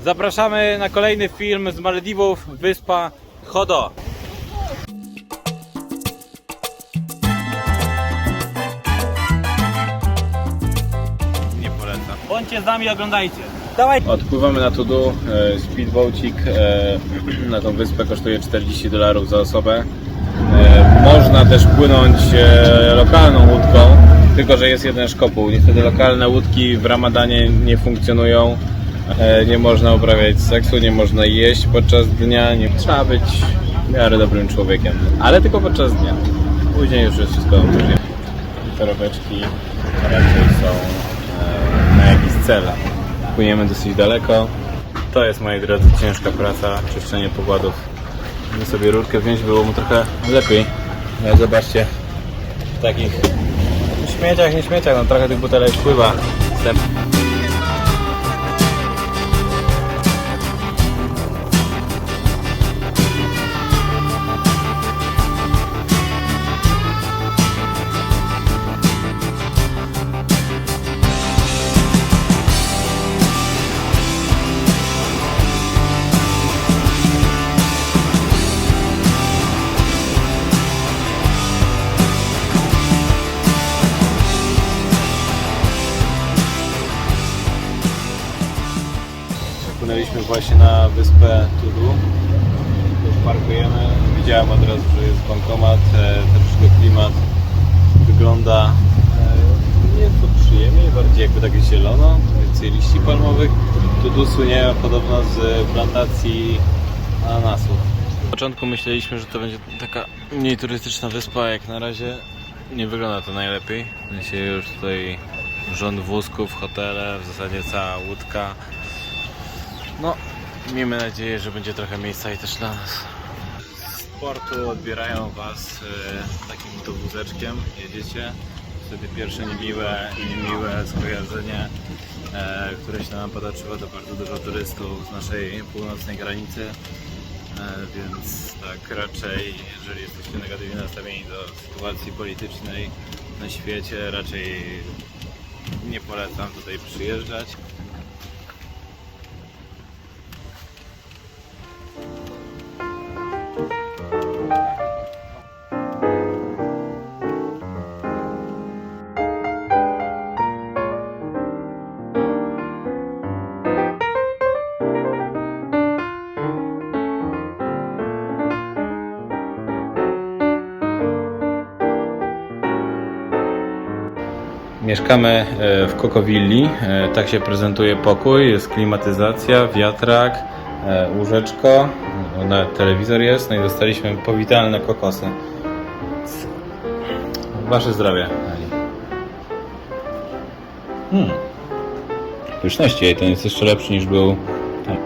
Zapraszamy na kolejny film z Malediwów, wyspa Chodo. Nie polecam. Bądźcie z nami, oglądajcie. Dawaj. Odpływamy na Tudu, speedboatik na tą wyspę kosztuje $40 za osobę. Można też płynąć lokalną łódką, tylko że jest jeden szkopuł. Niestety lokalne łódki w Ramadanie nie funkcjonują. Nie można uprawiać seksu, nie można jeść podczas dnia. Trzeba być w miarę dobrym człowiekiem, ale tylko podczas dnia. Później już jest wszystko możliwe. Torobeczki raczej są na jakiś cel. Płyniemy dosyć daleko. To jest, moi drodzy, ciężka praca, czyszczenie pokładów. Mogę sobie rurkę wziąć, było mu trochę lepiej. Ale zobaczcie, w takich śmieciach, nie śmieciach, no trochę tych butelek pływa. Płynęliśmy właśnie na wyspę Tudu. Już parkujemy. Widziałem od razu, że jest bankomat, troszkę klimat wygląda nieco przyjemniej, bardziej jakby tak zielono, więcej liści palmowych. Tudu słynie podobno z plantacji ananasów. Na początku myśleliśmy, że to będzie taka mniej turystyczna wyspa, jak na razie nie wygląda to najlepiej. W sensie już tutaj rząd wózków, hotele, w zasadzie cała łódka. No, miejmy nadzieję, że będzie trochę miejsca i też dla nas. Z portu odbierają Was takim to wózeczkiem, jedziecie. Wtedy pierwsze niemiłe skojarzenie, które się nam potoczyło, to bardzo dużo turystów z naszej północnej granicy. Więc tak raczej, jeżeli jesteście negatywnie nastawieni do sytuacji politycznej na świecie, raczej nie polecam tutaj przyjeżdżać. Mieszkamy w Kokowilli, tak się prezentuje pokój, jest klimatyzacja, wiatrak, łóżeczko, nawet telewizor jest, no i dostaliśmy powitalne kokosy. Wasze zdrowie. Pyszności, ten jest jeszcze lepszy niż był tam.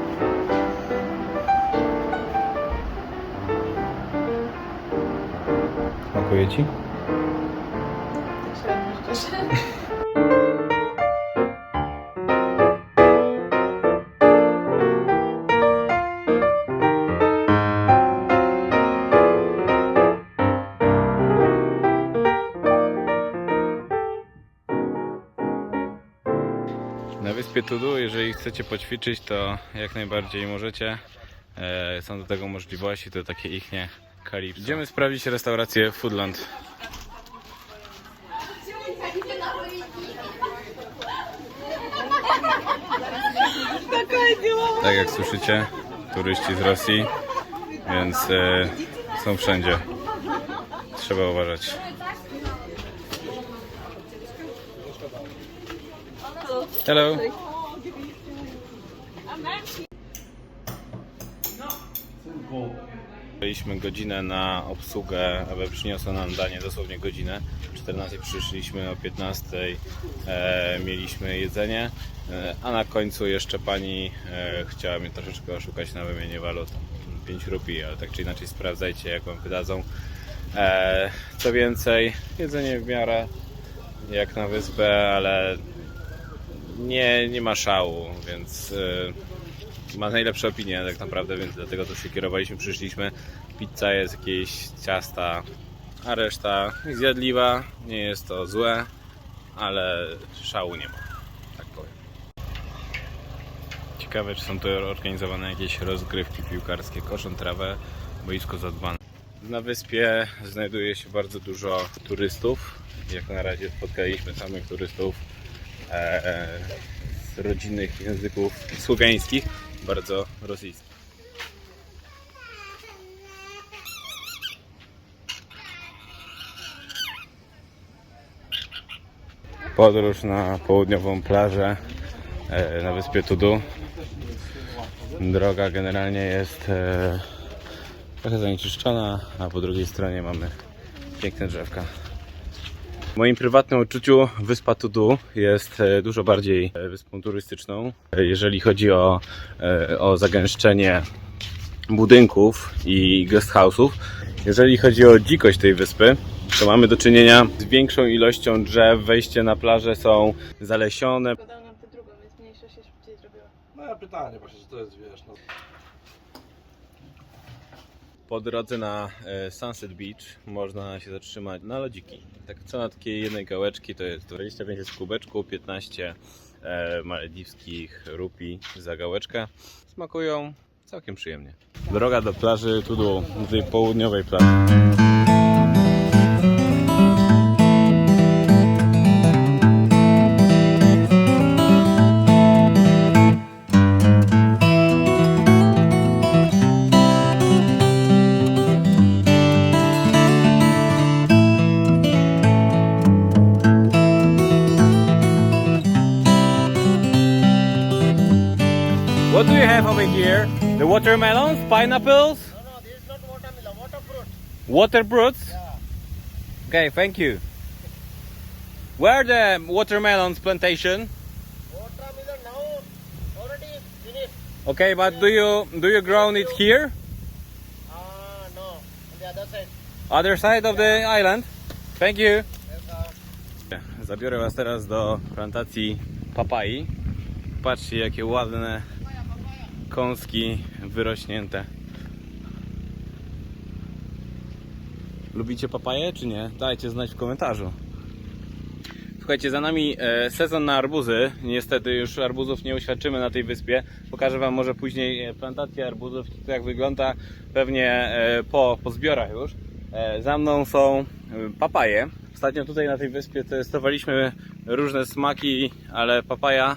Smakuje Ci? Na wyspie Tudu, jeżeli chcecie poćwiczyć, to jak najbardziej możecie. Są do tego możliwości, to takie ichnie kalipso. Idziemy sprawdzić restaurację Foodland. Tak jak słyszycie, turyści z Rosji, więc są wszędzie. Trzeba uważać. Hello. Mieliśmy godzinę na obsługę, aby przyniosła nam danie, dosłownie godzinę. O 14 przyszliśmy, o 15 mieliśmy jedzenie, a na końcu jeszcze pani chciała mnie troszeczkę oszukać na wymianie walut. 5 rupii, ale tak czy inaczej sprawdzajcie, jak wam wydadzą. Co więcej, jedzenie w miarę jak na wyspę, ale nie ma szału, więc ma najlepsze opinie tak naprawdę, więc dlatego to się kierowaliśmy, przyszliśmy. Pizza jest, jakieś ciasta, a reszta zjadliwa, nie jest to złe, ale szału nie ma, tak powiem. Ciekawe, czy są to organizowane jakieś rozgrywki piłkarskie, koszą trawę, boisko zadbane. Na wyspie znajduje się bardzo dużo turystów. Jak na razie spotkaliśmy samych turystów z rodzinnych języków słowiańskich, bardzo rosyjskich. Podróż na południową plażę na wyspie Tudu. Droga generalnie jest trochę zanieczyszczona, a po drugiej stronie mamy piękne drzewka. W moim prywatnym odczuciu wyspa Tudu jest dużo bardziej wyspą turystyczną. Jeżeli chodzi o zagęszczenie budynków i guest house'ów. Jeżeli chodzi o dzikość tej wyspy, to mamy do czynienia z większą ilością drzew, wejście na plażę są zalesione. Podał nam tę drugą, więc mniejsza się szybciej zrobiła. No ja pytanie właśnie, czy to jest, wiesz, no. Po drodze na Sunset Beach można się zatrzymać na lodziki. Tak co na takiej jednej gałeczki to jest 25 jest kubeczku, 15 malediwskich rupii za gałeczkę. Smakują całkiem przyjemnie. Droga do plaży Tudu, do tej południowej plaży. What do you have over here? The watermelons, pineapples? No, this is not watermelon, water fruit. Water fruits? Yeah. Okay, thank you. Where the watermelons plantation? Watermelon now already finished. Okay, but do you grow it here? No, on the other side. Other side of the island? Thank you. Yes, Zabiorę was teraz do plantacji papai. Patrzcie, jakie ładne kąski wyrośnięte. Lubicie papaje czy nie? Dajcie znać w komentarzu. Słuchajcie, za nami sezon na arbuzy. Niestety już arbuzów nie uświadczymy na tej wyspie. Pokażę wam może później plantację arbuzów, jak wygląda pewnie po zbiorach już. Za mną są papaje. Ostatnio tutaj na tej wyspie testowaliśmy różne smaki, ale papaja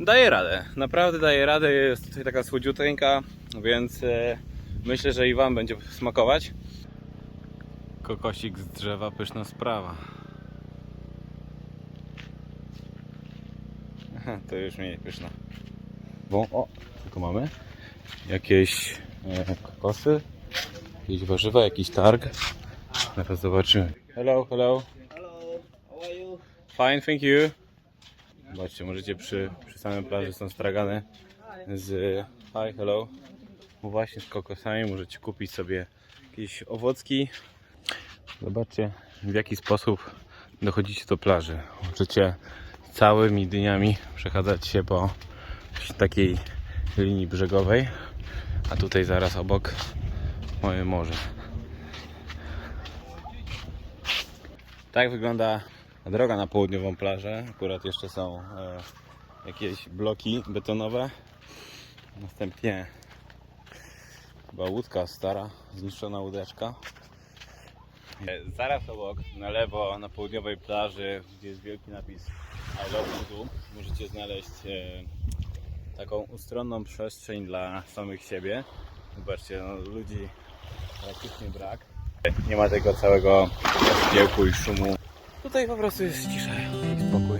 daje radę. Naprawdę daje radę. Jest tutaj taka słodziuteńka, więc myślę, że i wam będzie smakować. Kokosik z drzewa, pyszna sprawa. Aha, to już mniej pyszna. O, tylko mamy jakieś kokosy, jakieś warzywa, jakiś targ. Zaraz zobaczymy. Hello. Hello, how are you? Fine, thank you. Zobaczcie, możecie przy samej plaży są stragany z hello. Właśnie z kokosami możecie kupić sobie jakieś owocki. Zobaczcie, w jaki sposób dochodzicie do plaży. Możecie całymi dniami przechadzać się po takiej linii brzegowej, a tutaj zaraz obok moje morze. Tak wygląda droga na południową plażę. Akurat jeszcze są jakieś bloki betonowe. Następnie chyba łódka stara, zniszczona łódeczka. Zaraz obok, na lewo, na południowej plaży, gdzie jest wielki napis I love Tudu, możecie znaleźć taką ustronną przestrzeń dla samych siebie. Zobaczcie, no, ludzi praktycznie brak. Nie ma tego całego zgiełku i szumu. Tutaj po prostu jest cisza i spokój.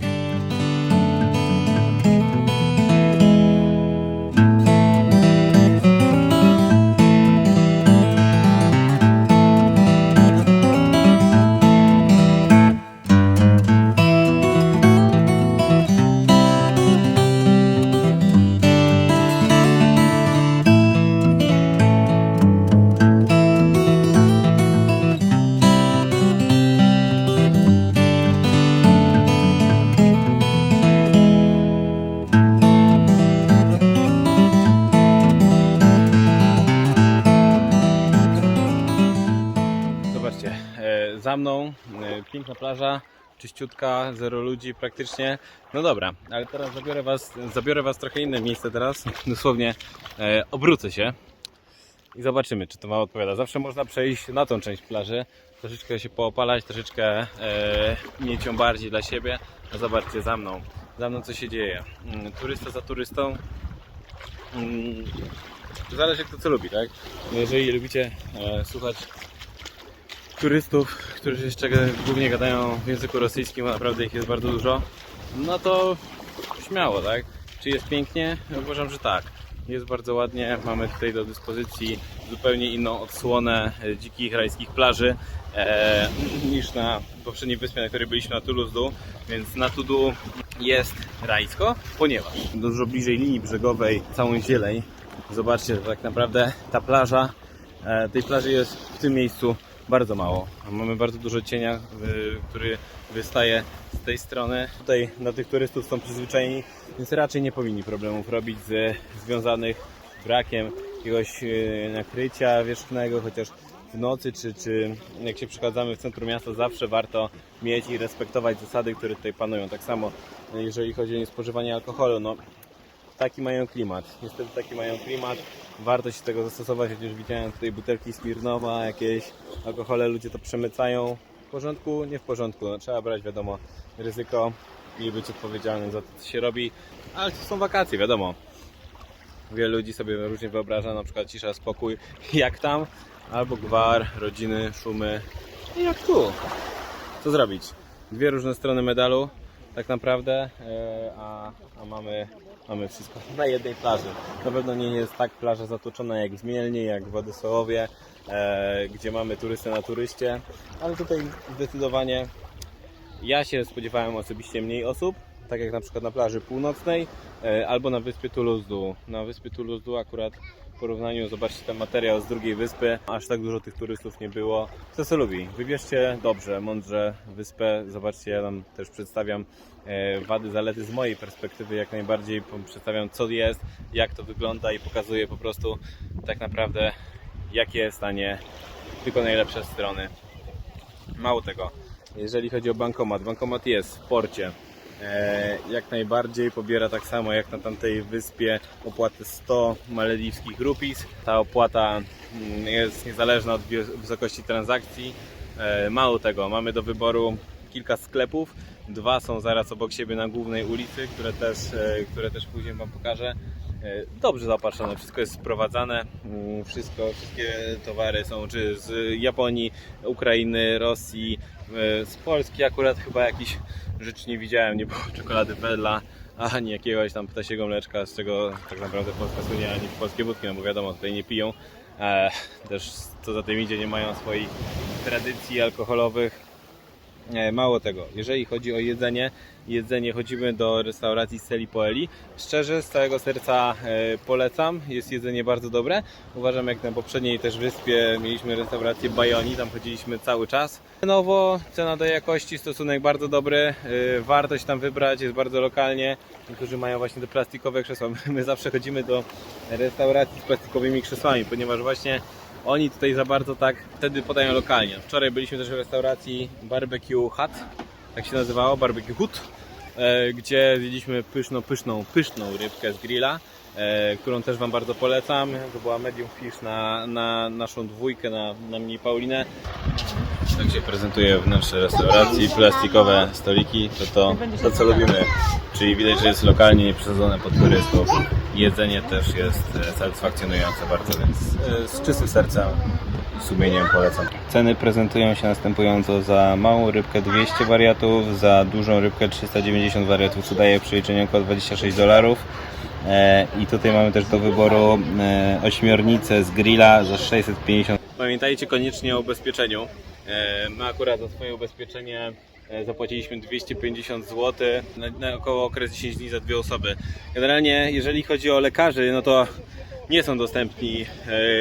Za mną piękna plaża, czyściutka, zero ludzi praktycznie. No dobra, ale teraz zabiorę was w trochę inne miejsce teraz. Dosłownie obrócę się i zobaczymy, czy to Wam odpowiada. Zawsze można przejść na tą część plaży, troszeczkę się poopalać, troszeczkę mieć ją bardziej dla siebie. A zobaczcie za mną co się dzieje. Turysta za turystą. Zależy kto co lubi, tak? Jeżeli lubicie słuchać turystów, którzy jeszcze głównie gadają w języku rosyjskim, a naprawdę ich jest bardzo dużo, no to śmiało, tak? Czy jest pięknie? Uważam, że tak. Jest bardzo ładnie, mamy tutaj do dyspozycji zupełnie inną odsłonę dzikich rajskich plaży niż na poprzedniej wyspie, na której byliśmy, na Toulouse, więc na Tudu jest rajsko, ponieważ dużo bliżej linii brzegowej, całą zieleń. Zobaczcie, że tak naprawdę ta plaża, tej plaży jest w tym miejscu bardzo mało. Mamy bardzo dużo cienia, który wystaje z tej strony. Tutaj na tych turystów są przyzwyczajeni, więc raczej nie powinni problemów robić związanych z brakiem jakiegoś nakrycia wierzchnego, chociaż w nocy czy jak się przechadzamy w centrum miasta, zawsze warto mieć i respektować zasady, które tutaj panują. Tak samo jeżeli chodzi o niespożywanie alkoholu, no taki mają klimat. Niestety taki mają klimat. Warto się tego zastosować, chociaż widziałem tutaj butelki Smirnowa, jakieś alkohole, ludzie to przemycają. W porządku? Nie w porządku. No, trzeba brać, wiadomo, ryzyko i być odpowiedzialnym za to, co się robi. Ale to są wakacje, wiadomo. Wiele ludzi sobie różnie wyobraża, na przykład cisza, spokój, jak tam, albo gwar, rodziny, szumy. I jak tu? Co zrobić? Dwie różne strony medalu, tak naprawdę, a mamy wszystko na jednej plaży. Na pewno nie jest tak plaża zatoczona jak w Mielnie, jak w Władysławowie, gdzie mamy turystę na turyście, ale tutaj zdecydowanie ja się spodziewałem osobiście mniej osób, tak jak na przykład na plaży północnej albo na wyspie Toulouse. Na wyspie Toulouse akurat w porównaniu, zobaczcie ten materiał z drugiej wyspy, aż tak dużo tych turystów nie było. Kto co lubi, wybierzcie dobrze, mądrze wyspę, zobaczcie, ja Wam też przedstawiam wady, zalety z mojej perspektywy, jak najbardziej przedstawiam co jest, jak to wygląda i pokazuję po prostu tak naprawdę jakie jest, a nie tylko najlepsze strony. Mało tego, jeżeli chodzi o bankomat jest w porcie. Jak najbardziej pobiera tak samo jak na tamtej wyspie opłatę 100 malediwskich rupis. Ta opłata jest niezależna od wysokości transakcji. Mało tego, mamy do wyboru kilka sklepów. Dwa są zaraz obok siebie na głównej ulicy, które też później Wam pokażę. Dobrze zaopatrzone, wszystko jest sprowadzane, wszystkie towary są czy z Japonii, Ukrainy, Rosji, z Polski akurat chyba jakiś rzecz nie widziałem, nie było czekolady Wedla, ani jakiegoś tam ptasiego mleczka, z czego tak naprawdę Polska słynie, ani polskie wódki, no bo wiadomo, tutaj nie piją, też co za tym idzie, nie mają swoich tradycji alkoholowych. Mało tego, jeżeli chodzi o jedzenie chodzimy do restauracji Seli Poeli. Szczerze, z całego serca polecam, jest jedzenie bardzo dobre. Uważam, jak na poprzedniej też wyspie mieliśmy restaurację Bajoni, tam chodziliśmy cały czas. Cenowo, cena do jakości, stosunek bardzo dobry, warto się tam wybrać, jest bardzo lokalnie. Niektórzy mają właśnie te plastikowe krzesła, my zawsze chodzimy do restauracji z plastikowymi krzesłami, ponieważ właśnie oni tutaj za bardzo tak wtedy podają lokalnie. Wczoraj byliśmy też w restauracji Barbecue Hut, tak się nazywało, Barbecue Hut, gdzie zjedliśmy pyszną rybkę z grilla, którą też Wam bardzo polecam. To była medium fish na naszą dwójkę, na mnie i Paulinę. Tak się prezentuje wnętrze restauracji, plastikowe stoliki, to co lubimy. Czyli widać, że jest lokalnie nieprzesadzone pod turystów. Jedzenie też jest satysfakcjonujące bardzo, więc z czystym sercem i sumieniem polecam. Ceny prezentują się następująco: za małą rybkę 200 wariatów, za dużą rybkę 390 wariatów, co daje przy liczeniu około $26. I tutaj mamy też do wyboru ośmiornicę z grilla za 650. Pamiętajcie koniecznie o ubezpieczeniu. My akurat za swoje ubezpieczenie zapłaciliśmy 250 zł na około okres 10 dni za dwie osoby. Generalnie jeżeli chodzi o lekarzy, no to nie są dostępni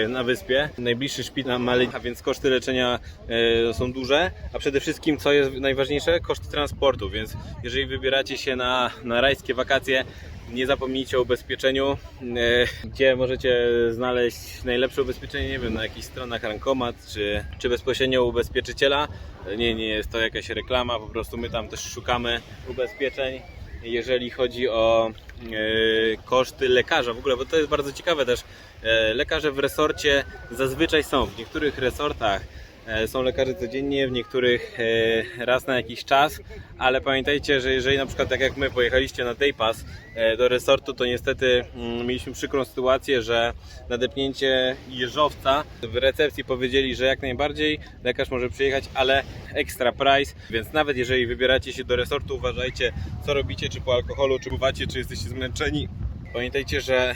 na wyspie. Najbliższy szpital na Malediwach, a więc koszty leczenia są duże, a przede wszystkim, co jest najważniejsze, koszty transportu, więc jeżeli wybieracie się na rajskie wakacje, nie zapomnijcie o ubezpieczeniu, gdzie możecie znaleźć najlepsze ubezpieczenie, nie wiem, na jakichś stronach Rankomat, czy bezpośrednio u ubezpieczyciela. Nie jest to jakaś reklama, po prostu my tam też szukamy ubezpieczeń. Jeżeli chodzi o koszty lekarza w ogóle, bo to jest bardzo ciekawe też, lekarze w resorcie zazwyczaj są, w niektórych resortach są lekarze codziennie, w niektórych raz na jakiś czas, ale pamiętajcie, że jeżeli na przykład tak jak my pojechaliście na Day Pass do resortu, to niestety mieliśmy przykrą sytuację, że nadepnięcie jeżowca w recepcji powiedzieli, że jak najbardziej lekarz może przyjechać, ale extra price, więc nawet jeżeli wybieracie się do resortu, uważajcie co robicie, czy po alkoholu, czy pływacie, czy jesteście zmęczeni. Pamiętajcie, że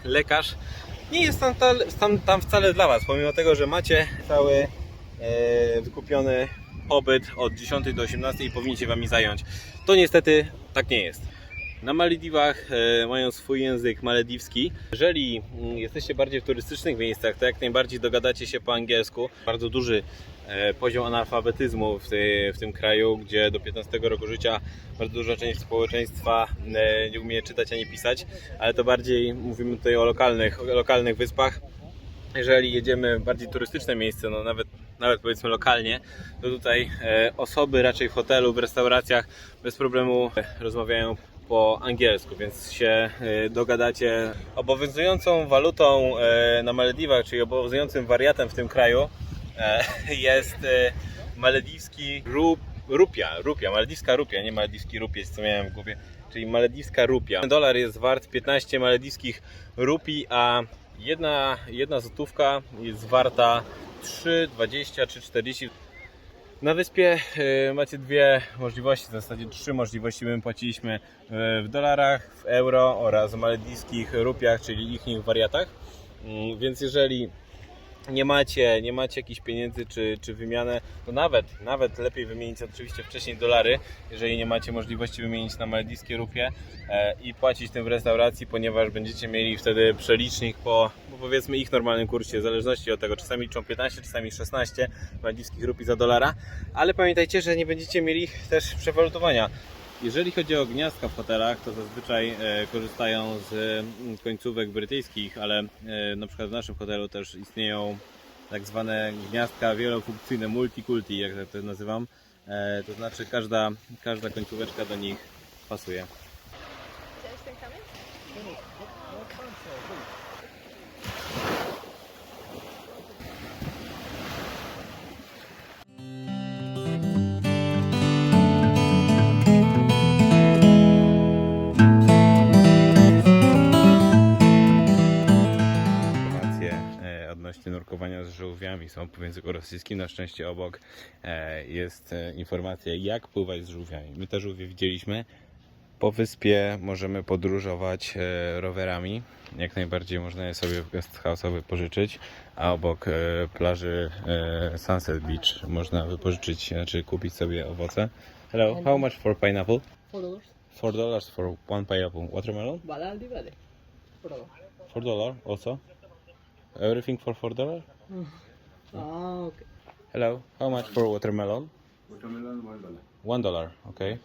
lekarz nie jest tam wcale dla Was, pomimo tego, że macie cały wykupiony pobyt od 10 do 18 i powinniście Wami zająć. To niestety tak nie jest. Na Malediwach mają swój język malediwski. Jeżeli jesteście bardziej w turystycznych miejscach, to jak najbardziej dogadacie się po angielsku. Bardzo duży poziom analfabetyzmu w tym kraju, gdzie do 15 roku życia bardzo duża część społeczeństwa nie umie czytać ani pisać, ale to bardziej mówimy tutaj o lokalnych wyspach. Jeżeli jedziemy w bardziej turystyczne miejsce, no nawet powiedzmy lokalnie, to tutaj osoby raczej w hotelu, w restauracjach bez problemu rozmawiają po angielsku, więc się dogadacie. Obowiązującą walutą na Malediwach, czyli obowiązującym wariatem w tym kraju jest malediwski rupia, malediwska rupia, nie malediwski rupieć, co miałem w głowie, czyli malediwska rupia. Dolar jest wart 15 malediwskich rupii, a jedna złotówka jest warta 3,20 czy 40. Na wyspie macie dwie możliwości, w zasadzie trzy możliwości. My płaciliśmy w dolarach, w euro oraz w malediwskich rupiach, czyli ich wariatach. Więc jeżeli nie macie jakichś pieniędzy czy wymianę, to nawet lepiej wymienić oczywiście wcześniej dolary, jeżeli nie macie możliwości wymienić na malediwskie rupie i płacić tym w restauracji, ponieważ będziecie mieli wtedy przelicznik po powiedzmy ich normalnym kursie, w zależności od tego, czasami liczą 15, czasami 16 malediwskich rupii za dolara, ale pamiętajcie, że nie będziecie mieli też przewalutowania. Jeżeli chodzi o gniazdka w hotelach, to zazwyczaj korzystają z końcówek brytyjskich, ale na przykład w naszym hotelu też istnieją tak zwane gniazdka wielofunkcyjne, multikulti, jak to nazywam. To znaczy każda końcóweczka do nich pasuje. Widziałeś ten kamień? Odnośnie nurkowania z żółwiami są po języku rosyjskim. Na szczęście obok jest informacja, jak pływać z żółwiami. My te żółwie widzieliśmy. Po wyspie możemy podróżować rowerami. Jak najbardziej można je sobie w guest house'owy pożyczyć, a obok plaży Sunset Beach można wypożyczyć, znaczy kupić sobie owoce. Hello, how much for pineapple? $4. $4 for one pineapple. Watermelon? Vale al vale. $4. $4 also? Everything for $4? Ah, okay. Hello, how much for watermelon? Watermelon $1, okay.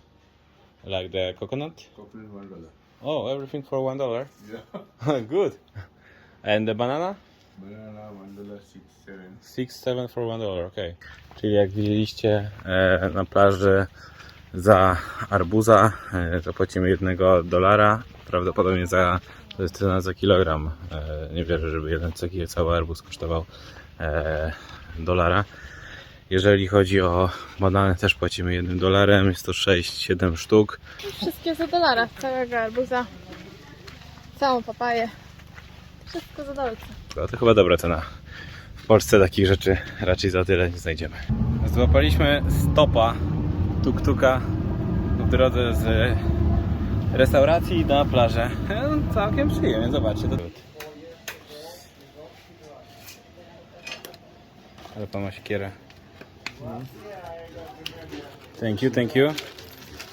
Like the coconut? Coconut $1. Oh, everything for $1. Yeah. Good. And the banana? Banana $1 6 7. 6-7 for $1, okay. Czyli jak widzieliście na plaży za arbuza zapłacimy $1. Prawdopodobnie to jest cena za kilogram. Nie wierzę, żeby jeden cały arbuz kosztował $1. Jeżeli chodzi o banany, też płacimy $1. Jest to 6-7 sztuk. Wszystkie za dolara, całego arbuza, całą papaję. Wszystko za dolar. To chyba dobra cena. W Polsce takich rzeczy raczej za tyle nie znajdziemy. Złapaliśmy stopa tuk-tuka w drodze z restauracji na plażę. Całkiem przyjemnie, zobaczcie. Ale pan ma siekierę. Thank you, thank you.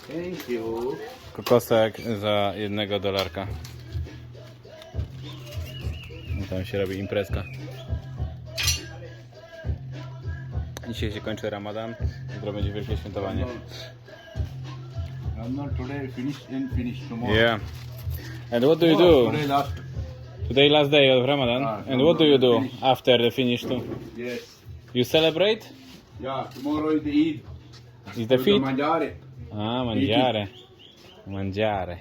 Thank you. Kokosek za $1. tam się robi imprezka. Dzisiaj się kończy Ramadan, jutro będzie wielkie świętowanie. Ramadan today finished tomorrow. Yeah. And what do you do? Today last. Today last day of Ramadan. And what do you do after the finish too? Yes. You celebrate? Yeah, tomorrow is the Eid. Is the feast? Mangiare. Ah, mangiare. Mangiare.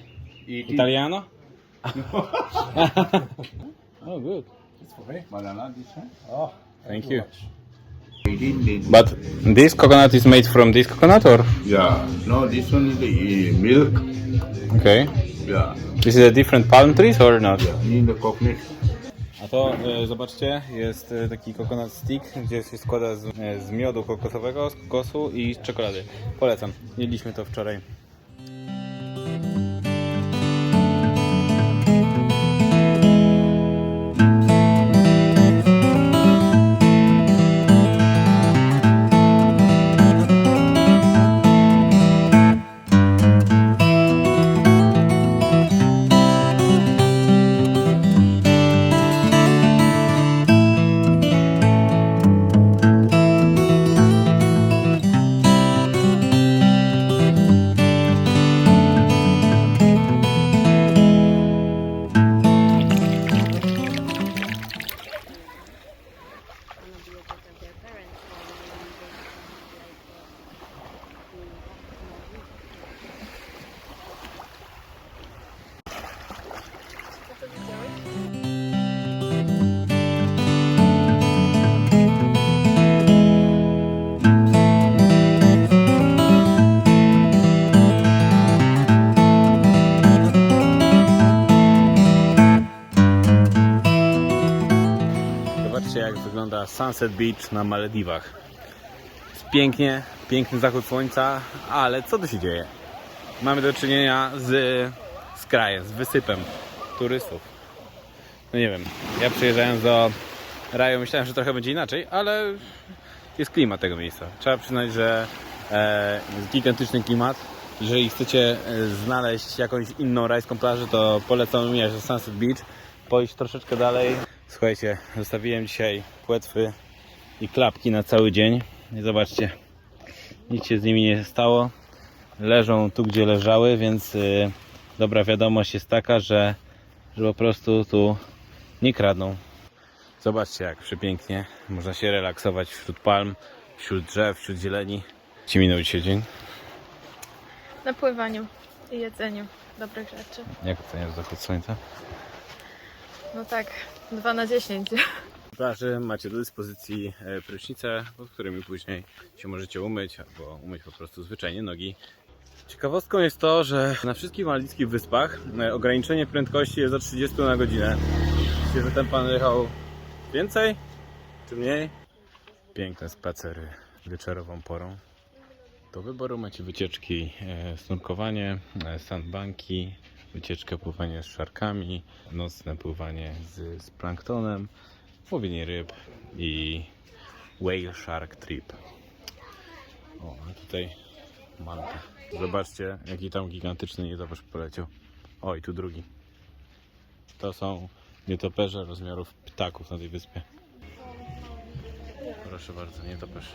Eat Italiano? Oh, good. banana this one. Oh, thank you. 18 days. But this coconut is made from this coconut or? Yeah. No, this one is the milk. Okay. Yeah. This is a different palm trees or not? In the coconut. A to zobaczcie, jest taki coconut stick, gdzie się składa z miodu kokosowego, z kokosu i z czekolady. Polecam. Jedliśmy to wczoraj. Zobaczcie, jak wygląda Sunset Beach na Malediwach. Jest pięknie, piękny zachód słońca, ale co tu się dzieje? Mamy do czynienia z krajem, z wysypem turystów. No nie wiem, ja przyjeżdżając do raju myślałem, że trochę będzie inaczej, ale jest klimat tego miejsca. Trzeba przyznać, że jest gigantyczny klimat. Jeżeli chcecie znaleźć jakąś inną rajską plażę, to polecam mijać do Sunset Beach, pójść troszeczkę dalej. Słuchajcie, zostawiłem dzisiaj płetwy i klapki na cały dzień. I zobaczcie, nic się z nimi nie stało. Leżą tu, gdzie leżały, więc dobra wiadomość jest taka, że po prostu tu nie kradną. Zobaczcie, jak przepięknie można się relaksować wśród palm, wśród drzew, wśród zieleni. Ci minął dzisiaj dzień. Na pływaniu i jedzeniu dobrych rzeczy. Jak oceniasz zachód słońca? No tak, 2 na 10. W plaży macie do dyspozycji prysznice, pod którymi później się możecie umyć, albo umyć po prostu zwyczajnie nogi. Ciekawostką jest to, że na wszystkich maldyjskich wyspach ograniczenie prędkości jest do 30 na godzinę. Myślicie, że ten pan jechał więcej czy mniej? Piękne spacery wieczorową porą. Do wyboru macie wycieczki, snurkowanie, sandbanki, wycieczkę pływanie z szarkami, nocne pływanie z planktonem, łowienie ryb i whale shark trip. O, a tutaj manta. Zobaczcie, jaki tam gigantyczny nietoperz poleciał. O, i tu drugi. To są nietoperze rozmiarów ptaków na tej wyspie. Proszę bardzo, nietoperz.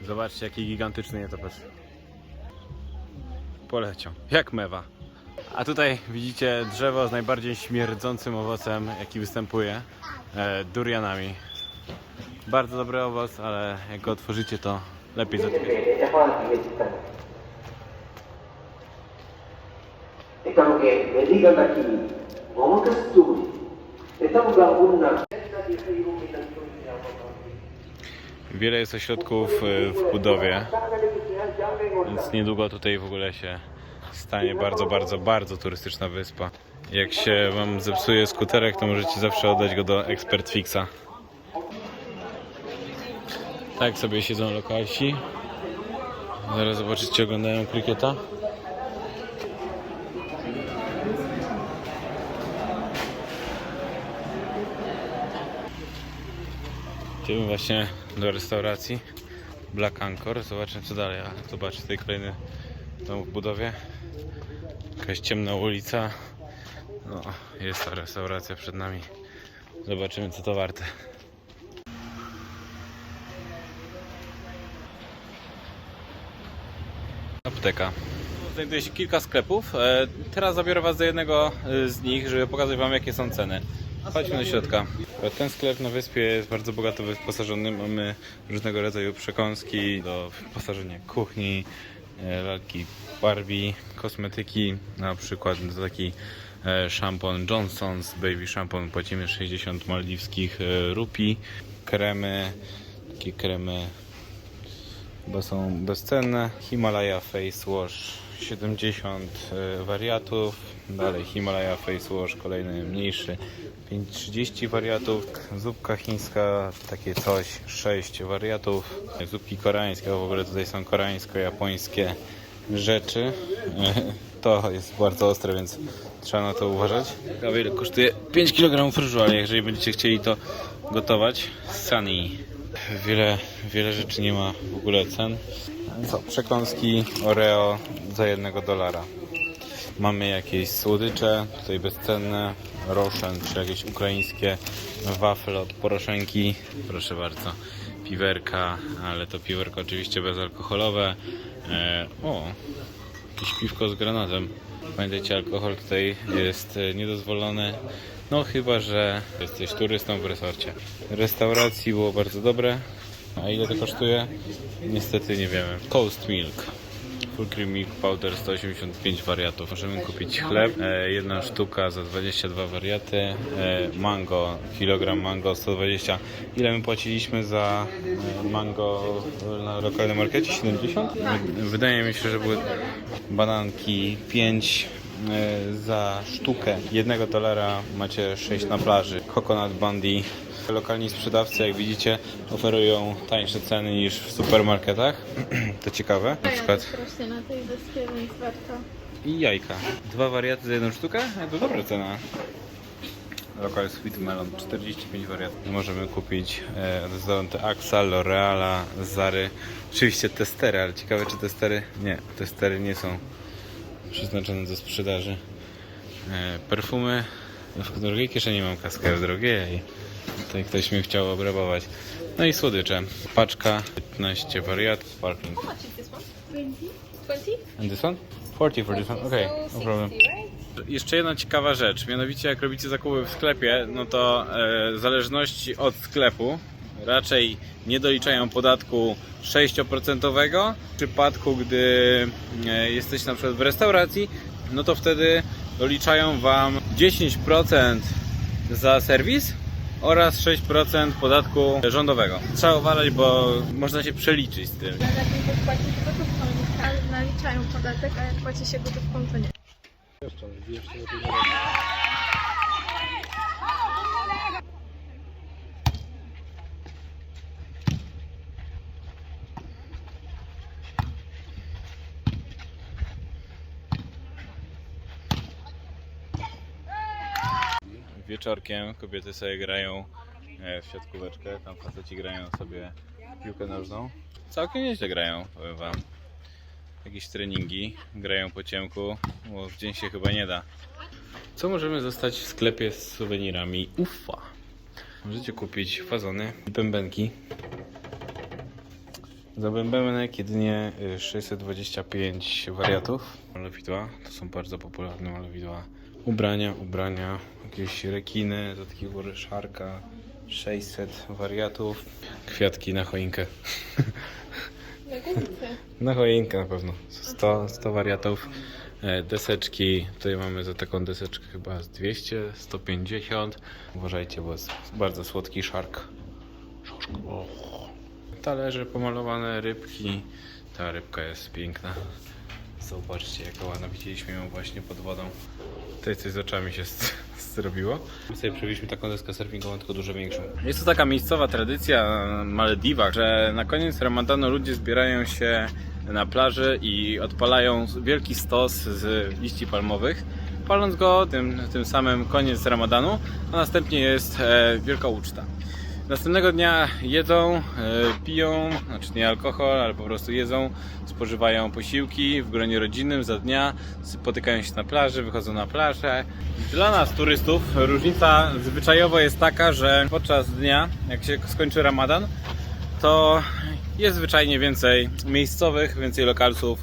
Zobaczcie, jaki gigantyczny nietoperz. Poleciał, jak mewa. A tutaj widzicie drzewo z najbardziej śmierdzącym owocem, jaki występuje, durianami. Bardzo dobry owoc, ale jak go otworzycie, to lepiej zatykać. Wiele jest ośrodków w budowie, więc niedługo tutaj w ogóle się stanie bardzo turystyczna wyspa. Jak się wam zepsuje skuterek, to możecie zawsze oddać go do Expert Fixa. Tak sobie siedzą lokalsi. Zaraz zobaczycie, oglądają krykieta. Idziemy właśnie do restauracji Black Anchor. Zobaczymy, co dalej. A zobaczcie, tutaj kolejny dom w budowie. Jakaś ciemna ulica. No, jest ta restauracja przed nami. Zobaczymy, co to warte. Apteka. Znajduje się kilka sklepów. Teraz zabiorę Was do jednego z nich, żeby pokazać Wam, jakie są ceny. Chodźmy do środka. Ten sklep na wyspie jest bardzo bogato wyposażony. Mamy różnego rodzaju przekąski do wyposażenia kuchni, lalki Barbie, kosmetyki, na przykład taki szampon Johnson's Baby Shampoo płacimy 60 maldiwskich rupii. Kremy, takie kremy chyba są bezcenne. Himalaya Face Wash 70 wariatów. Dalej Himalaya Face Wash, kolejny mniejszy, 30 wariatów. Zupka chińska, takie coś, 6 wariatów. Zupki koreańskie, w ogóle tutaj są koreańsko-japońskie rzeczy. To jest bardzo ostre, więc trzeba na to uważać. Ciekawe, ile kosztuje 5 kg ryżu, ale jeżeli będziecie chcieli to gotować, Sunny. Wiele rzeczy nie ma w ogóle cen. Co? Przekąski Oreo za $1. Mamy jakieś słodycze, tutaj bezcenne, Roshen, czy jakieś ukraińskie wafle od Poroszenki. Proszę bardzo, piwerka, ale to piwerko oczywiście bezalkoholowe. Jakieś piwko z granatem. Pamiętajcie, alkohol tutaj jest niedozwolony. No chyba, że jesteś turystą w resorcie. Restauracji było bardzo dobre. A ile to kosztuje? Niestety nie wiemy. Coast Milk. Full cream milk powder 185 wariatów. Możemy kupić chleb, jedna sztuka za 22 wariaty. Mango, kilogram mango 120. Ile my płaciliśmy za mango na lokalnym markecie? 70? Wydaje mi się, że były bananki 5 za sztukę. $1 macie 6 na plaży. Coconut Bundy. Lokalni sprzedawcy, jak widzicie, oferują tańsze ceny niż w supermarketach. To ciekawe. Na przykład Rośnie na tej wyspie, więc warto. i jajka. 2 wariaty za jedną sztukę? To dobra cena. Local Sweet Melon, 45 wariatów. Możemy kupić dezodoranty Axa, L'Oreala, Zary. Oczywiście testery, ale ciekawe, czy testery... Nie, testery nie są przeznaczone do sprzedaży. Perfumy. W drugiej kieszeni mam kaskę, w drugiej. Tutaj ktoś mnie chciał obrabować. No i słodycze. Paczka, 15 wariatów, sparkling. How much is this one? 20? 20? And this one? 40 for this one? Okay, no problem. Jeszcze jedna ciekawa rzecz, mianowicie jak robicie zakupy w sklepie, no to w zależności od sklepu raczej nie doliczają podatku 6%. W przypadku, gdy jesteście na przykład w restauracji, no to wtedy doliczają Wam 10% za serwis oraz 6% podatku rządowego. Trzeba uważać, bo można się przeliczyć z tym. Lepiej to płacić gotówką, ale naliczają podatek, a jak płaci się gotówką, to nie. Wieczorkiem kobiety sobie grają w siatkóweczkę, tam faceci grają sobie w piłkę nożną. Całkiem nieźle grają, powiem Wam. Jakieś treningi, grają po ciemku, bo w dzień się chyba nie da. Co możemy zostać w sklepie z suwenirami? Ufa! Możecie kupić wazony i bębenki. Za bębenek jedynie 625 wariatów. Malowidła, to są bardzo popularne malowidła. Ubrania, jakieś rekiny, za takiego ryszarka, 600 wariatów. Kwiatki na choinkę. Na choinkę na pewno. 100 wariatów. Deseczki, tutaj mamy za taką deseczkę chyba z 200, 150. Uważajcie, bo jest bardzo słodki szark. Talerze pomalowane, rybki. Ta rybka jest piękna. Zobaczcie, jaka ładna. Widzieliśmy ją właśnie pod wodą. Tutaj coś z oczami się zrobiło. My sobie przywieźliśmy taką deskę surfingową, tylko dużo większą. Jest to taka miejscowa tradycja na Malediwach, że na koniec ramadanu ludzie zbierają się na plaży i odpalają wielki stos z liści palmowych, paląc go tym samym koniec ramadanu, a następnie jest wielka uczta. Następnego dnia jedzą, piją, znaczy nie alkohol, ale po prostu jedzą, spożywają posiłki w gronie rodzinnym za dnia, spotykają się na plaży, wychodzą na plażę. Dla nas, turystów, różnica zwyczajowo jest taka, że podczas dnia, jak się skończy Ramadan, to jest zwyczajnie więcej miejscowych, więcej lokalców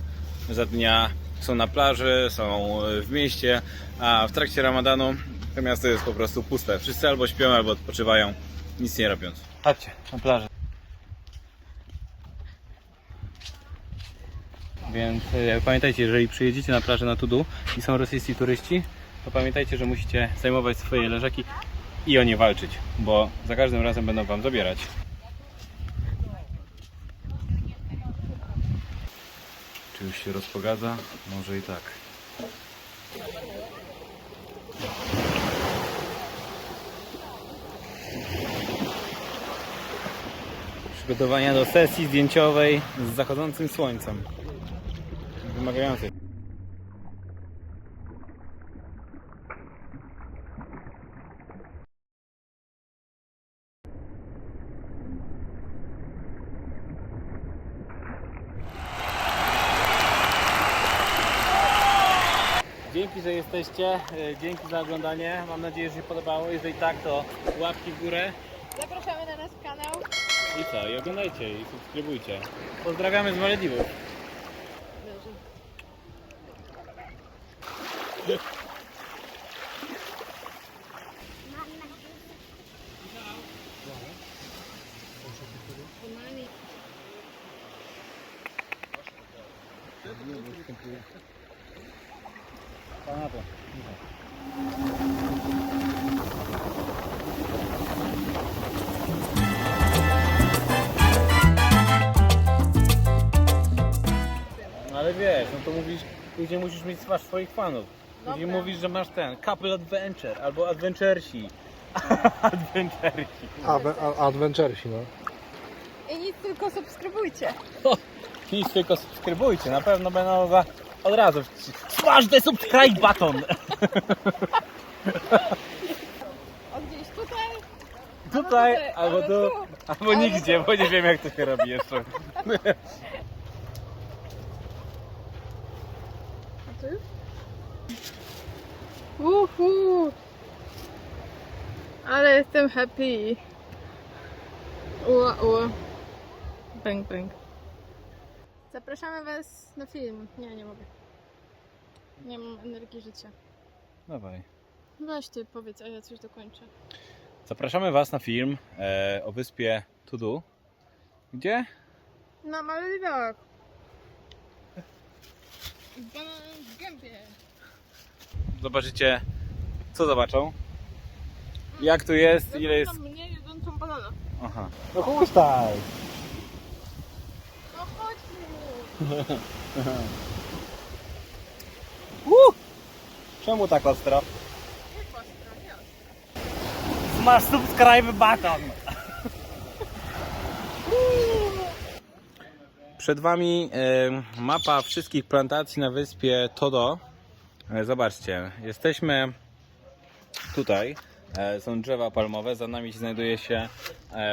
za dnia są na plaży, są w mieście, a w trakcie Ramadanu to miasto jest po prostu puste. Wszyscy albo śpią, albo odpoczywają, nic nie robiąc. Chodźcie na plażę. Więc pamiętajcie, jeżeli przyjedziecie na plażę na Tudu i są rosyjscy turyści, to pamiętajcie, że musicie zajmować swoje leżaki i o nie walczyć, bo za każdym razem będą wam zabierać. Czy już się rozpogadza? Może i tak. Przygotowania do sesji zdjęciowej z zachodzącym słońcem. Wymagającej. Dzięki, że jesteście, dzięki za oglądanie. Mam nadzieję, że się podobało. Jeżeli tak, to łapki w górę. Zapraszamy na nasz kanał. I co? I oglądajcie i subskrybujcie. Pozdrawiamy z Malediwów. Ale wiesz, no to mówisz, później musisz mieć twarz swoich fanów. Później Dobra. mówisz, że masz ten couple adventure albo adventuresi. Adventuresi. Adventuresi, no. I nic, tylko subskrybujcie. Nic, tylko subskrybujcie, na pewno będą od razu. Smash the subscribe button! O, gdzieś tutaj. Tutaj, albo tu, albo nigdzie, bo nie wiem jak to się robi jeszcze. A tu już? Uhu. Ale jestem happy. Ua, ua. Bang, bang. Zapraszamy Was na film. Nie mogę. Nie mam energii życia. Dawaj. Weź Ty powiedz, a ja coś dokończę. Zapraszamy Was na film o wyspie Tudu. Gdzie? Na Malediwach. W gębie. Zobaczycie, co zobaczą. Jak tu jest, ile jest... Zapraszam mnie jedzącą banana. Aha. No huśtaj! No chodź Czemu tak ostro? Nie ostro, nie ostro. Smash subscribe button! Przed Wami mapa wszystkich plantacji na wyspie Todo. Zobaczcie, jesteśmy tutaj. Są drzewa palmowe, za nami znajduje się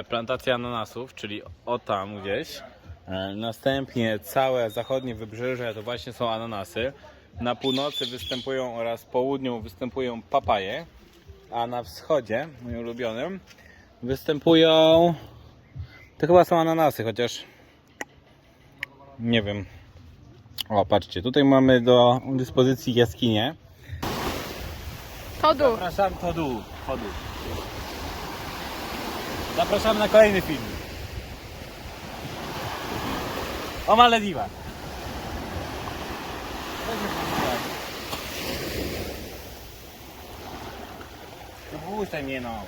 plantacja ananasów, czyli o tam gdzieś. Następnie całe zachodnie wybrzeże to właśnie są ananasy. Na północy występują oraz południu występują papaje, a na wschodzie, moim ulubionym, występują... To chyba są ananasy, chociaż nie wiem. O, patrzcie, tutaj mamy do dyspozycji jaskinię. Todu. Zapraszam Todu. Zapraszamy na kolejny film. O Malediwach. No puszczaj mnie no.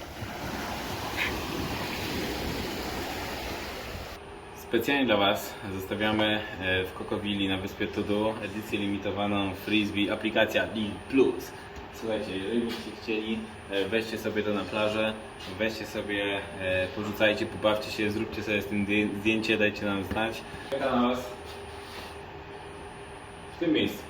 Specjalnie dla Was zostawiamy w Kokowili na wyspie Tudu edycję limitowaną Frisbee, aplikacja Link Plus. Słuchajcie, jeżeli byście chcieli, weźcie sobie to na plażę, weźcie sobie, porzucajcie, pobawcie się, zróbcie sobie z tym zdjęcie, dajcie nam znać. Czeka na Was w tym miejscu.